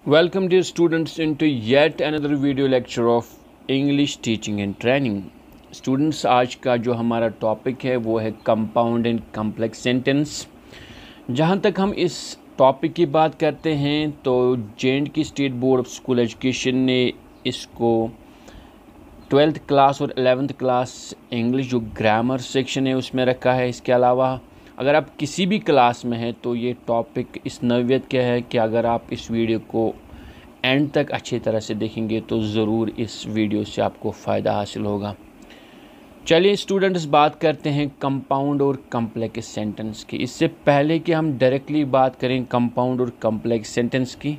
Welcome dear students into yet another video lecture of English teaching and training। Students आज का जो हमारा topic है वो है कंपाउंड एंड कम्प्लेक्स सेंटेंस। जहाँ तक हम इस टॉपिक की बात करते हैं तो J&K state board of school education ने इसको 12th क्लास और 11th क्लास इंग्लिश जो ग्रामर सेक्शन है उसमें रखा है। इसके अलावा अगर आप किसी भी क्लास में हैं तो ये टॉपिक इस नौयत का है कि अगर आप इस वीडियो को एंड तक अच्छी तरह से देखेंगे तो ज़रूर इस वीडियो से आपको फ़ायदा हासिल होगा। चलिए स्टूडेंट्स, बात करते हैं कंपाउंड और कम्प्लेक्स सेंटेंस की। इससे पहले कि हम डायरेक्टली बात करें कंपाउंड और कम्प्लेक्स सेंटेंस की,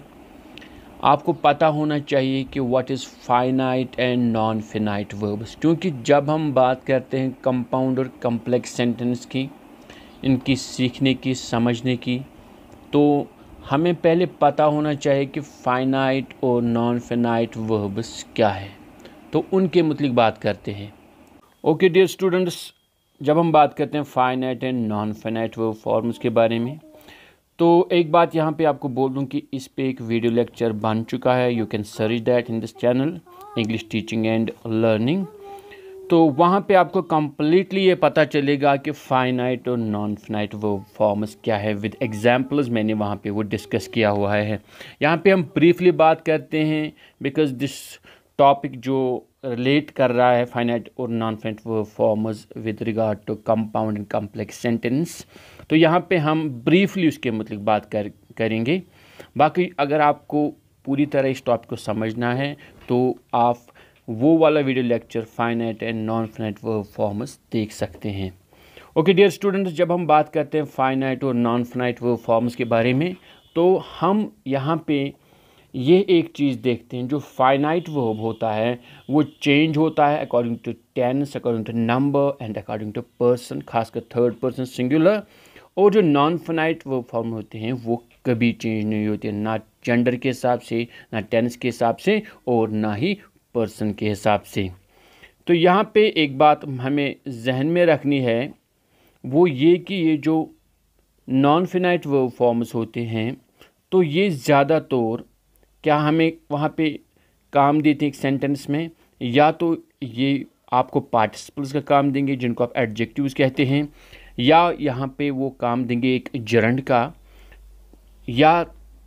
आपको पता होना चाहिए कि what is finite and non finite verbs, क्योंकि जब हम बात करते हैं कंपाउंड और कम्प्लेक्स सेंटेंस की, इनकी सीखने की, समझने की, तो हमें पहले पता होना चाहिए कि फाइनाइट और नॉन फाइनाइट वर्ब्स क्या है। तो उनके मुतालिक बात करते हैं। ओके डियर स्टूडेंट्स, जब हम बात करते हैं finite and non finite verb forms के बारे में, तो एक बात यहाँ पे आपको बोल दूँ कि इस पे एक वीडियो लेक्चर बन चुका है। You can search that in this channel English teaching and learning. तो वहाँ पे आपको कम्प्लीटली ये पता चलेगा कि फाइनाइट और नॉन फाइनाइट वर्ब फॉर्म्स क्या है, विद एग्जांपल्स मैंने वहाँ पे वो डिस्कस किया हुआ है। यहाँ पे हम ब्रीफली बात करते हैं बिकॉज दिस टॉपिक जो रिलेट कर रहा है फाइनाइट और non finite verb forms with regard to compound and complex sentence. तो यहाँ पे हम ब्रीफली उसके मतलब बात करेंगे। बाकी अगर आपको पूरी तरह इस टॉपिक को समझना है तो आप वो वाला video lecture finite and non finite verb forms देख सकते हैं। ओके डियर स्टूडेंट्स, जब हम बात करते हैं फाइनाइट और नॉन फाइनाइट वर्ब फॉर्म्स के बारे में, तो हम यहाँ पे ये एक चीज़ देखते हैं, जो फाइनाइट वर्ब होता है वो चेंज होता है according to tense, according to number and according to person, खासकर थर्ड पर्सन सिंगुलर। और जो नॉन फाइनाइट वर्ब फॉर्म होते हैं वो कभी चेंज नहीं होते, ना जेंडर के हिसाब से, ना टेंस के हिसाब से, और ना ही पर्सन के हिसाब से। तो यहाँ पे एक बात हमें जहन में रखनी है, वो ये कि ये जो नॉन फाइनाइट वर्ब फॉर्म्स होते हैं तो ये ज़्यादातर क्या हमें वहाँ पे काम देते हैं एक सेंटेंस में, या तो ये आपको पार्टिसिपल्स का काम देंगे जिनको आप एडजेक्टिव्स कहते हैं, या यहाँ पे वो काम देंगे एक जरंड का, या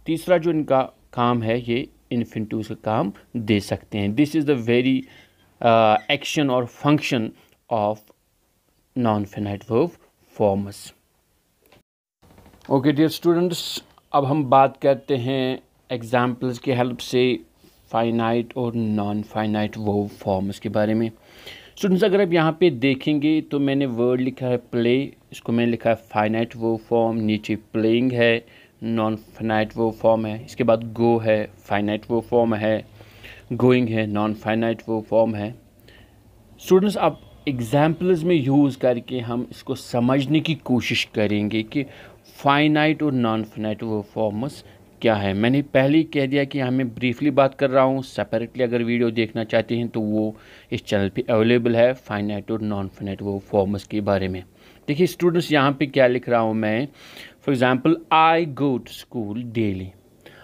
तीसरा जो इनका काम है ये इन्फिनिटिव्स का काम दे सकते हैं। This is the very action or function of non finite verb forms. Okay dear students, अब हम बात करते हैं एग्जाम्पल्स की हेल्प से फाइनाइट और नॉन फाइनाइट वर्ब फॉर्म्स के बारे में। स्टूडेंट्स, अगर आप यहाँ पे देखेंगे तो मैंने वर्ड लिखा है प्ले, इसको मैंने लिखा है फाइनाइट वर्ब फॉर्म, नीचे प्लेइंग है, नॉन फाइनाइट वर्ब फॉर्म है, इसके बाद गो है, फाइनाइट वर्ब फॉर्म है, गोइंग है, नॉन फाइनाइट वर्ब फॉर्म है। स्टूडेंट्स, अब एग्जाम्पल्स में यूज़ करके हम इसको समझने की कोशिश करेंगे कि फाइनाइट और नॉन फाइनाइट वर्ब फॉर्म्स क्या है। मैंने पहले ही कह दिया कि यहाँ मैं ब्रीफली बात कर रहा हूँ। सेपरेटली अगर वीडियो देखना चाहते हैं तो वो इस चैनल पे अवेलेबल है फाइनाइट और नॉन फाइनाइट वर्ब फॉर्म्स के बारे में। देखिए स्टूडेंट्स, यहाँ पे क्या लिख रहा हूँ मैं, for example I go to school daily.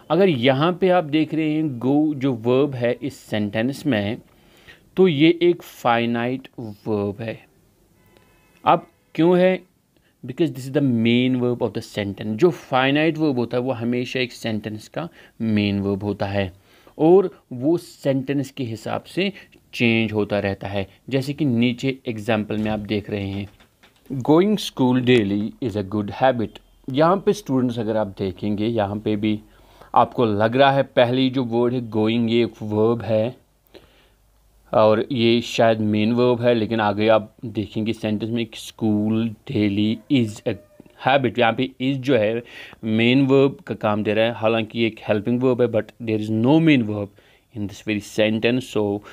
अगर यहाँ पे आप देख रहे हैं गो जो वर्ब है इस सेंटेंस में, तो ये एक फाइनाइट वर्ब है। अब क्यों है? Because this is the main verb of the sentence. जो फाइनाइट वर्ब होता है वो हमेशा एक सेंटेंस का मेन वर्ब होता है और वो सेंटेंस के हिसाब से चेंज होता रहता है। जैसे कि नीचे एग्जाम्पल में आप देख रहे हैं, going school daily is a good habit. यहाँ पे स्टूडेंट्स अगर आप देखेंगे, यहाँ पे भी आपको लग रहा है पहली जो वर्ड है गोइंग, ये एक वर्ब है और ये शायद मेन वर्ब है, लेकिन आगे आप देखेंगे सेंटेंस में school daily is a habit, यहाँ पे इज़ जो है मेन वर्ब का काम दे रहा है। हालांकि एक हेल्पिंग वर्ब है but there is no main verb in this very sentence. So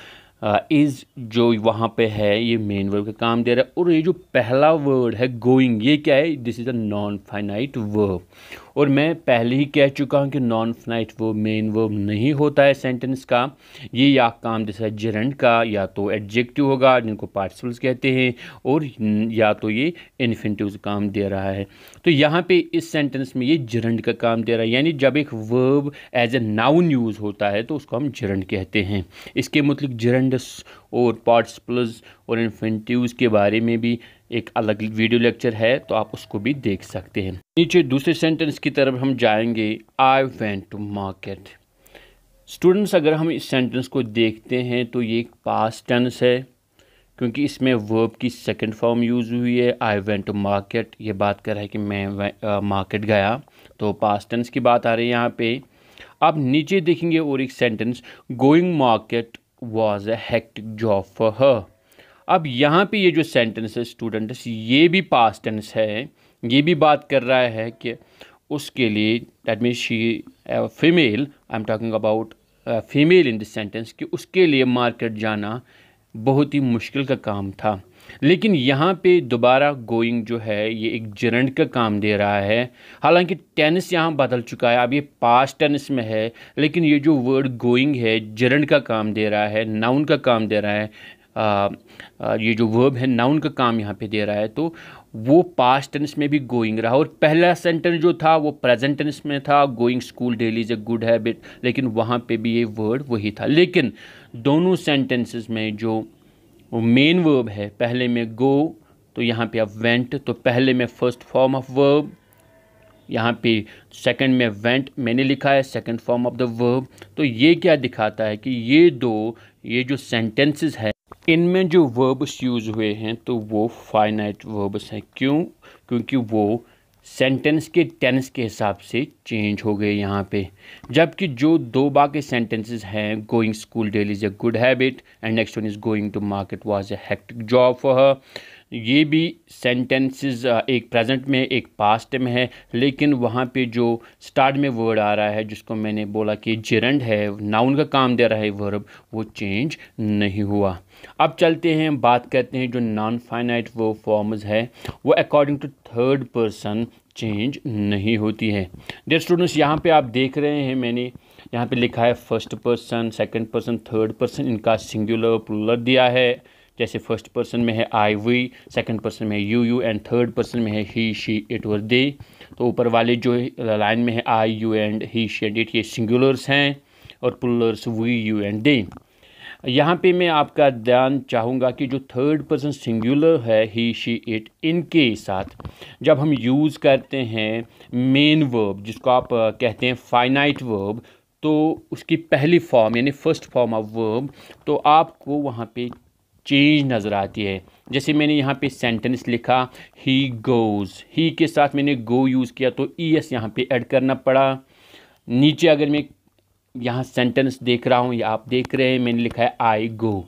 is जो वहाँ पे है ये मेन वर्ब का काम दे रहा है। और ये जो पहला वर्ड है गोइंग, ये क्या है? This is a non finite verb. और मैं पहले ही कह चुका हूँ कि non finite verb main verb नहीं होता है सेंटेंस का। ये या काम जैसा जेरंड का या तो एडजेक्टिव होगा जिनको पार्टिसिपल्स कहते हैं, और या तो ये इन्फिनिटिव काम दे रहा है। तो यहाँ पे इस सेंटेंस में ये जेरंड का काम दे रहा है, यानी जब एक verb as a noun use होता है तो उसको हम जेरंड कहते हैं। इसके मतलब जेरंडस और पार्टिसिपल्स और इन्फिनिटिव्स के बारे में भी एक अलग वीडियो लेक्चर है, तो आप उसको भी देख सकते हैं। नीचे दूसरे सेंटेंस की तरफ हम जाएंगे, I went to market. Students, अगर हम इस सेंटेंस को देखते हैं तो ये एक पास्ट टेंस है, क्योंकि इसमें वर्ब की सेकंड फॉर्म यूज़ हुई है। आई वेंट टू मार्केट, ये बात कर रहा है कि मैं मार्केट गया, तो पास्ट टेंस की बात आ रही है यहाँ पे। अब नीचे देखेंगे और एक sentence, going market was a hectic job for हर। अब यहाँ पे ये जो सेंटेंस है स्टूडेंट्स, ये भी पास्ट टेंस है। ये भी बात कर रहा है कि उसके लिए, that means she female, I am talking about female in this sentence, कि उसके लिए मार्केट जाना बहुत ही मुश्किल का काम था। लेकिन यहाँ पे दोबारा गोइंग जो है ये एक जेरंड का काम दे रहा है। हालांकि टेंस यहाँ बदल चुका है, अब ये पास्ट टेंस में है, लेकिन ये जो वर्ड गोइंग है जेरंड का काम दे रहा है, नाउन का काम दे रहा है। ये जो वर्ब है नाउन का काम यहाँ पे दे रहा है, तो वो पास्ट टेंस में भी गोइंग रहा। और पहला सेंटेंस जो था वो प्रेजेंट टेंस में था, going school daily is a good habit, लेकिन वहाँ पे भी ये वर्ड वही था। लेकिन दोनों सेंटेंसेस में जो मेन वर्ब है, पहले में गो, तो यहाँ पे अब वेंट, तो पहले में फर्स्ट फॉर्म ऑफ वर्ब, यहाँ पे सेकंड में वेंट मैंने लिखा है second form of the verb. तो ये क्या दिखाता है कि ये जो सेंटेंसेस है इनमें जो वर्ब्स यूज़ हुए हैं तो वो फाइनाइट वर्ब्स हैं। क्यों? क्योंकि वो सेंटेंस के टेंस के हिसाब से चेंज हो गए यहाँ पे। जबकि जो दो बाकी सेंटेंसेस हैं, going school daily is a good habit and next one is going to market was a hectic job for her, ये भी सेंटेंसेस एक प्रेजेंट में एक पास्ट में है, लेकिन वहाँ पे जो स्टार्ट में वर्ड आ रहा है जिसको मैंने बोला कि जेरंड है, नाउन का काम दे रहा है वर्ब, वो चेंज नहीं हुआ। अब चलते हैं, बात करते हैं जो नॉन फाइनाइट वर्ब फॉर्म्स है वो according to third person change नहीं होती है। डियर स्टूडेंट्स, यहाँ पे आप देख रहे हैं मैंने यहाँ पे लिखा है first person, second person, third person, इनका सिंगुलर प्लूरल दिया है। जैसे फर्स्ट पर्सन में है आई वी, सेकंड पर्सन में है यू एंड थर्ड पर्सन में है ही शी इट और दे। तो ऊपर वाले जो लाइन में है I you and he she and it, ये सिंगुलर्स हैं, और plurals we you and they. यहाँ पे मैं आपका ध्यान चाहूँगा कि जो थर्ड पर्सन सिंगुलर है ही शी इट, इनके साथ जब हम यूज़ करते हैं मेन वर्ब जिसको आप कहते हैं फाइनाइट वर्ब, तो उसकी पहली फॉर्म यानी फर्स्ट फॉर्म ऑफ वर्ब, तो आपको वहाँ पे चेंज नज़र आती है। जैसे मैंने यहाँ पे सेंटेंस लिखा ही गोज़, ही के साथ मैंने गो यूज़ किया तो ई एस यहाँ पे ऐड करना पड़ा। नीचे अगर मैं यहाँ सेंटेंस देख रहा हूँ या आप देख रहे हैं, मैंने लिखा है आई गो,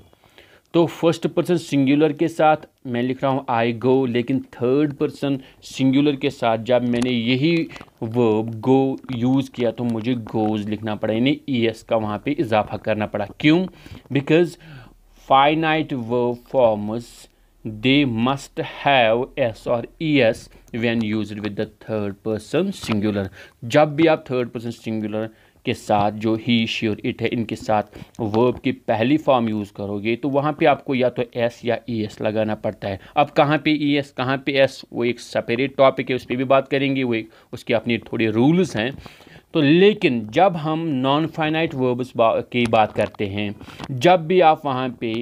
तो फर्स्ट पर्सन सिंगुलर के साथ मैं लिख रहा हूँ आई गो, लेकिन थर्ड पर्सन सिंगुलर के साथ जब मैंने यही वर्ब गो यूज़ किया तो मुझे गोज़ लिखना पड़ा, यानी ई एस का वहाँ पे इजाफा करना पड़ा। क्यों? Because finite verb forms they must have s or es when used with the third person singular। जब भी आप थर्ड पर्सन सिंगुलर के साथ जो ही शी और इट है इनके साथ वर्ब की पहली फॉर्म यूज़ करोगे तो वहाँ पे आपको या तो एस या ई एस लगाना पड़ता है। अब कहाँ पे ई एस कहाँ पे एस, वो एक सेपरेट टॉपिक है, उस पर भी बात करेंगे, वो एक उसके अपने थोड़े रूल्स हैं। तो लेकिन जब हम नॉन फाइनाइट वर्ब्स की बात करते हैं, जब भी आप वहाँ पे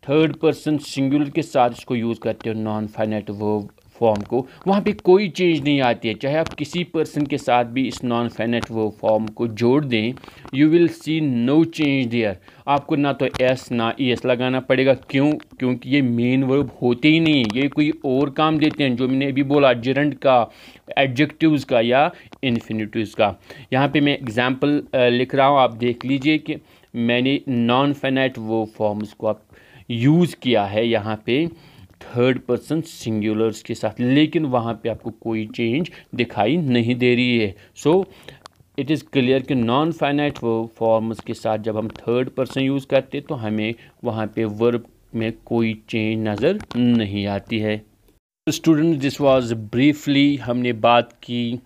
थर्ड पर्सन सिंगुलर के साथ इसको यूज़ करते हो नॉन फाइनाइट वर्ब फॉर्म को, वहाँ पे कोई चेंज नहीं आती है। चाहे आप किसी पर्सन के साथ भी इस नॉन फाइनाइट वर्ब फॉर्म को जोड़ दें, you will see no change there. आपको ना तो एस ना ई एस लगाना पड़ेगा। क्यों? क्योंकि ये मेन वर्ब होते ही नहीं, ये कोई और काम देते हैं, जो मैंने अभी बोला जेरंड का, एडजेक्टिव्स का या इन्फिनिटिव्स का। यहाँ पे मैं एग्जांपल लिख रहा हूँ, आप देख लीजिए कि मैंने नॉन फाइनाइट वर्ब फॉर्म्स को आप यूज़ किया है यहाँ पे थर्ड पर्सन सिंगुलर्स के साथ, लेकिन वहाँ पे आपको कोई चेंज दिखाई नहीं दे रही है। सो इट इज़ क्लियर कि नॉन फाइनाइट वर्ब फॉर्म्स के साथ जब हम थर्ड पर्सन यूज़ करते तो हमें वहाँ पे वर्ब में कोई चेंज नज़र नहीं आती है। स्टूडेंट, दिस वाज ब्रीफली हमने बात की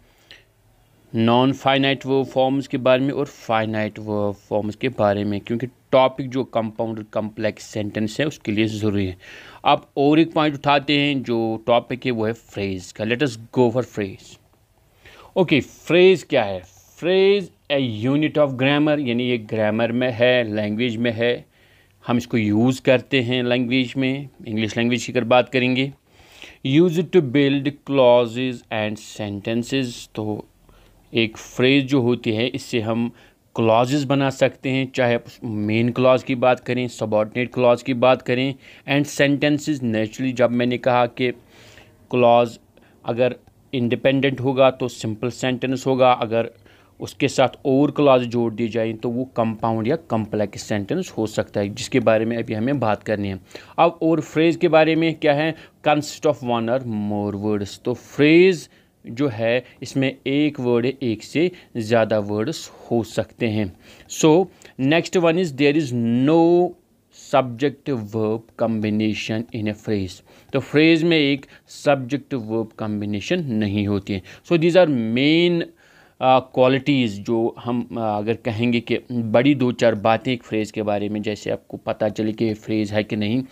नॉन फाइनाइट वर्ब फॉर्म्स के बारे में और फाइनाइट वर्ब फॉर्म्स के बारे में, क्योंकि टॉपिक जो कंपाउंड और कम्प्लेक्स सेंटेंस है उसके लिए ज़रूरी है। अब और एक पॉइंट उठाते हैं, जो टॉपिक है वो है फ्रेज़ का। Let us go for phrase. Okay, phrase क्या है? Phrase a unit of grammar, यानी ये ग्रामर में है, लैंग्वेज में है, हम इसको यूज़ करते हैं लैंग्वेज में। इंग्लिश लैंग्वेज की अगर बात करेंगे, use to build clauses and sentences. तो एक फ्रेज़ जो होती है इससे हम क्लॉजेस बना सकते हैं, चाहे आप मेन क्लॉज की बात करें, सबऑर्डिनेट क्लॉज की बात करें, एंड सेंटेंसेस। नेचुरली जब मैंने कहा कि क्लॉज अगर इंडिपेंडेंट होगा तो सिंपल सेंटेंस होगा, अगर उसके साथ और क्लॉज जोड़ दी जाए तो वो कंपाउंड या कम्प्लेक्स सेंटेंस हो सकता है, जिसके बारे में अभी हमें बात करनी है। अब और फ्रेज़ के बारे में क्या है? कंसिस्ट ऑफ वन और मोर वर्ड्स। तो फ्रेज़ जो है इसमें एक वर्ड है, एक से ज़्यादा वर्ड्स हो सकते हैं। So next one is there is no subject verb combination in a phrase. तो फ्रेज़ में एक सब्जेक्ट वर्ब कम्बिनेशन नहीं होती है। So these are main qualities जो हम अगर कहेंगे कि बड़ी दो चार बातें एक फ्रेज़ के बारे में, जैसे आपको पता चले कि फ्रेज़ है कि नहीं,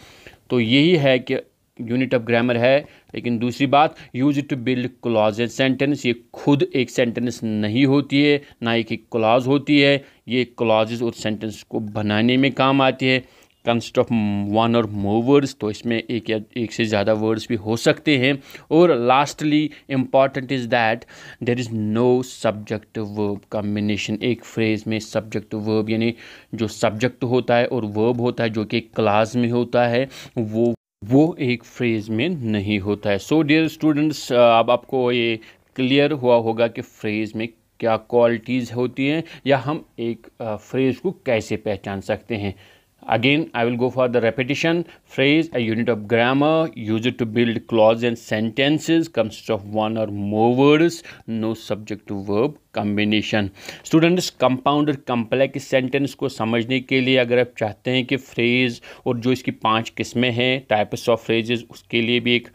तो यही है कि यूनिट ऑफ ग्रामर है। लेकिन दूसरी बात, use to build clauses sentence, ये खुद एक सेंटेंस नहीं होती है, ना एक क्लॉज होती है, ये क्लॉजेज और सेंटेंस को बनाने में काम आती है। कंसिस्ट ऑफ वन और मोर वर्ड्स, तो इसमें एक या एक से ज़्यादा वर्ड्स भी हो सकते हैं। और lastly important is that there is no subject verb combination. एक फ्रेज़ में सब्जेक्ट वर्ब यानी जो सब्जेक्ट होता है और वर्ब होता है जो कि क्लास में होता है, वो एक फ्रेज़ में नहीं होता है। सो डियर स्टूडेंट्स, अब आपको ये क्लियर हुआ होगा कि फ्रेज़ में क्या क्वालिटीज़ होती हैं, या हम एक फ्रेज़ को कैसे पहचान सकते हैं। Again, I will go for the repetition. Phrase, a unit of grammar, use it to build clauses and sentences, consists of one or more words, no subject to verb combination. Students, compound और complex sentence को समझने के लिए अगर आप चाहते हैं कि फ्रेज़ और जो इसकी 5 किस्में हैं, टाइप्स ऑफ फ्रेजेस, उसके लिए भी एक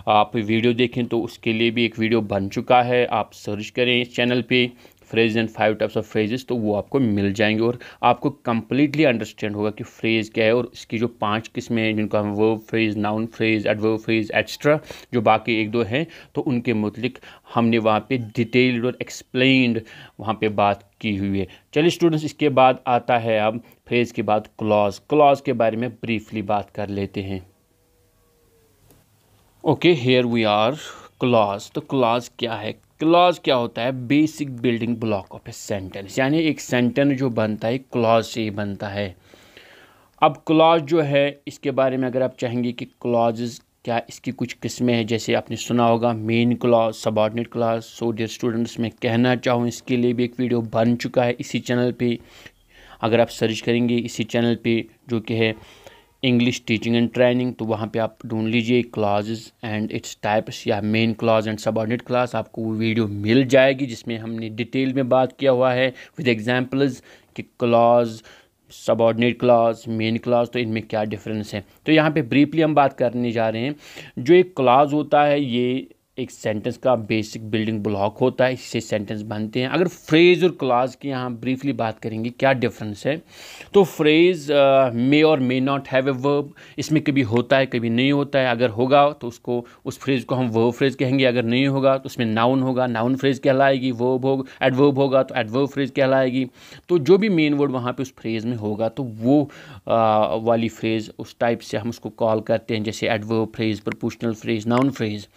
आप वीडियो देखें तो उसके लिए भी एक वीडियो बन चुका है। आप सर्च करें इस चैनल पे phrase and 5 types of phrases, तो वो आपको मिल जाएंगे और आपको कम्प्लीटली अंडरस्टैंड होगा कि फ्रेज़ क्या है और इसकी जो 5 किस्में हैं, जिनको हम verb phrase, noun phrase, adverb phrase, extra, जो बाकी एक दो हैं, तो उनके मुतलिक हमने वहाँ पे डिटेल्ड और एक्सप्लेन्ड वहाँ पे बात की हुई है। चलिए स्टूडेंट्स, इसके बाद आता है अब फ्रेज़ के बाद क्लॉज। क्लॉज के बारे में ब्रीफली बात कर लेते हैं। Okay, here we are. Clause. तो क्लॉज क्या है? क्लॉज क्या होता है? Basic building block of a sentence, यानी एक सेंटेंस जो बनता है क्लॉज से ही बनता है। अब क्लॉज जो है इसके बारे में अगर आप चाहेंगे कि क्लॉजेस क्या, इसकी कुछ किस्में हैं, जैसे आपने सुना होगा main clause, subordinate clause. So dear students, मैं कहना चाहूँ इसके लिए भी एक वीडियो बन चुका है इसी चैनल पे। अगर आप सर्च करेंगे इसी चैनल पे जो कि है इंग्लिश टीचिंग एंड ट्रेनिंग, तो वहाँ पे आप ढूंढ लीजिए क्लॉजेस एंड इट्स टाइप्स या main clause and subordinate clause, आपको वो वीडियो मिल जाएगी जिसमें हमने डिटेल में बात किया हुआ है विद एग्जांपल्स कि clause, subordinate clause, main clause, तो इनमें क्या डिफरेंस है। तो यहाँ पे ब्रीफली हम बात करने जा रहे हैं। जो एक क्लॉज होता है ये एक सेंटेंस का बेसिक बिल्डिंग ब्लॉक होता है, इससे सेंटेंस बनते हैं। अगर फ्रेज़ और क्लॉज की यहाँ ब्रीफली बात करेंगे क्या डिफरेंस है, तो फ्रेज़ मे और may not have a verb, इसमें कभी होता है कभी नहीं होता है। अगर होगा तो उसको, उस फ्रेज़ को हम वर्ब फ्रेज़ कहेंगे, अगर नहीं होगा तो उसमें नाउन होगा, नाउन फ्रेज़ कहलाएगी। एडवर्ब होगा तो एडवर्ब फ्रेज़ कहलाएगी। तो जो भी मेन वर्ड वहाँ पे उस फ्रेज़ में होगा तो वो वाली फ्रेज़ उस टाइप से हम उसको कॉल करते हैं, जैसे adverb phrase, proportional phrase, noun phrase.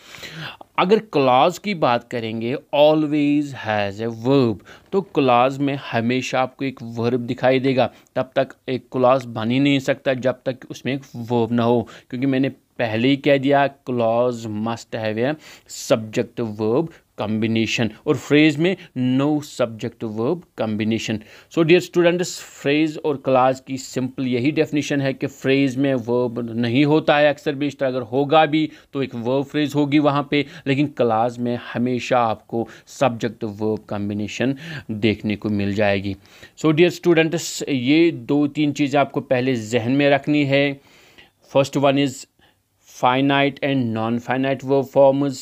अगर क्लॉज की बात करेंगे, ऑलवेज हैज़ ए वर्ब, तो क्लॉज में हमेशा आपको एक वर्ब दिखाई देगा। तब तक एक क्लॉज बन ही नहीं सकता जब तक उसमें एक वर्ब ना हो, क्योंकि मैंने पहले ही कह दिया clause must have a subject verb combination, और फ्रेज़ में no subject verb combination. So dear students, phrase और क्लॉज की सिंपल यही डेफिनेशन है कि फ्रेज़ में वर्ब नहीं होता है अक्सर बेशतर, अगर होगा भी तो एक वर्ब फ्रेज़ होगी वहाँ पे, लेकिन क्लॉज में हमेशा आपको सब्जेक्ट वर्ब कम्बिनेशन देखने को मिल जाएगी। सो डियर स्टूडेंट्स, ये 2-3 चीज़ें आपको पहले जहन में रखनी है। First one is finite and non-finite verb forms.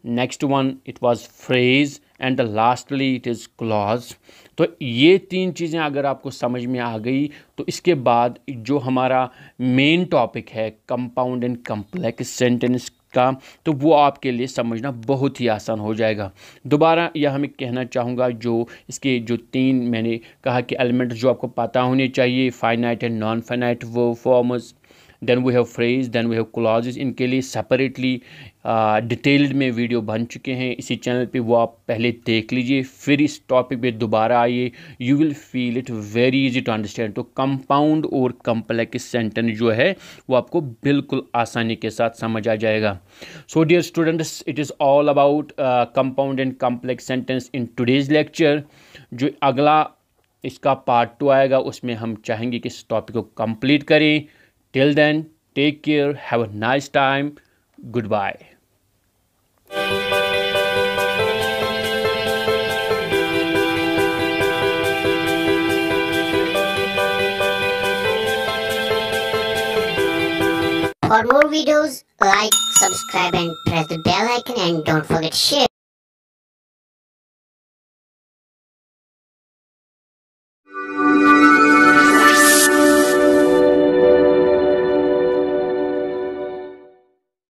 Next one, it was phrase and the lastly it is clause. तो ये 3 चीज़ें अगर आपको समझ में आ गई तो इसके बाद जो हमारा मेन टॉपिक है कंपाउंड एंड कम्प्लेक्स सेंटेंस का, तो वो आपके लिए समझना बहुत ही आसान हो जाएगा। दोबारा यह हमें कहना चाहूँगा, जो इसके जो 3 मैंने कहा कि एलिमेंट्स जो आपको पता होने चाहिए, finite and non finite verb forms, then we have phrase, then we have clauses. इनके लिए सेपरेटली डिटेल्ड में वीडियो बन चुके हैं इसी चैनल पे, वो आप पहले देख लीजिए, फिर इस टॉपिक पे दोबारा आइए। You will feel it very easy to understand. तो कंपाउंड और कम्प्लेक्स सेंटेंस जो है वो आपको बिल्कुल आसानी के साथ समझ आ जाएगा। So dear students, it is all about compound and complex sentence in today's lecture. जो अगला इसका पार्ट 2 आएगा उसमें हम चाहेंगे कि इस टॉपिक को कंप्लीट करें। Till then, take care, have a nice time, goodbye. For more videos, like, subscribe and press the bell icon, and don't forget to share.